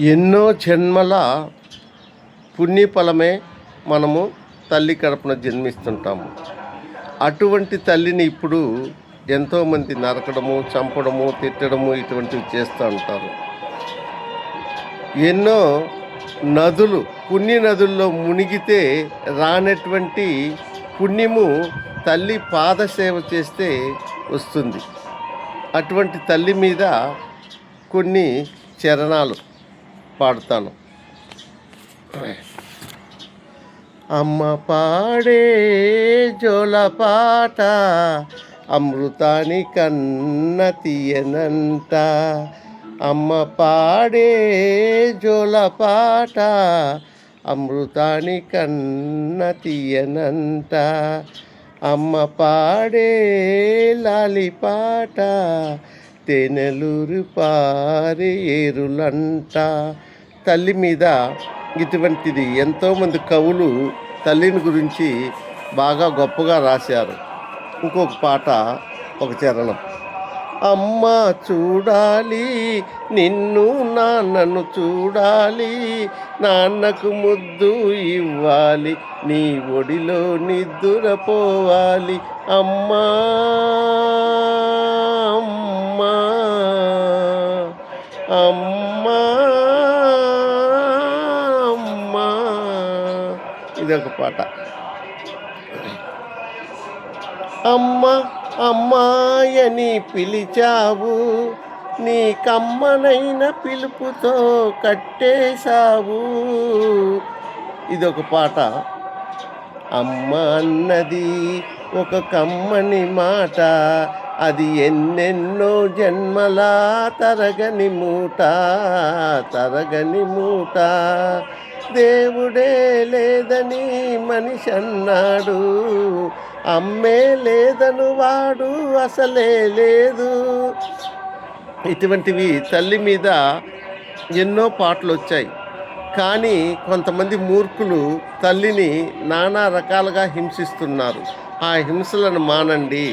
ఎన్నో జన్మల పుణ్యఫలమే మనము తల్లి కడుపున జన్మిస్తుంటాము. అటువంటి తల్లిని ఇప్పుడు ఎంతోమంది నరకడము, చంపడము, తిట్టడము ఇటువంటివి చేస్తూ ఉంటారు. ఎన్నో నదులు, పుణ్య నదుల్లో మునిగితే రానటువంటి పుణ్యము తల్లి పాదసేవ చేస్తే వస్తుంది. అటువంటి తల్లి మీద కొన్ని చరణాలు పాడుతాను. అమ్మ పాడే జోలపాట అమృతాని కన్న తీయనంట. అమ్మ పాడే జోలపాట అమృతాని కన్న తీయనంట. అమ్మ పాడే లాలిపాట తేనెలూరు పారే ఏరులంట. తల్లి మీద ఇటువంటిది ఎంతోమంది కవులు తల్లిని గురించి బాగా గొప్పగా రాశారు. ఇంకొక పాట, ఒక చరణం. అమ్మ చూడాలి నిన్ను, నాన్నను చూడాలి, నాన్నకు ముద్దు ఇవ్వాలి, నీ ఒడిలో నిద్దురపోవాలి. అమ్మా అమ్మా అమ్మా అమ్మా. ఇదొక పాట. అమ్మ అమ్మాయని పిలిచావు, నీ కమ్మనైన పిలుపుతో కట్టేశావు. ఇదొక పాట. అమ్మ అన్నది ఒక కమ్మని మాట, అది ఎన్నెన్నో జన్మలా తరగని మూట, తరగని మూట. దేవుడే లేదని మనిషి అన్నాడు, అమ్మే లేదను వాడు అసలే లేదు. ఇటువంటివి తల్లి మీద ఎన్నో పాటలు వచ్చాయి. కానీ కొంతమంది మూర్ఖులు తల్లిని నానా రకాలుగా హింసిస్తున్నారు. ఆ హింసలను మానండి.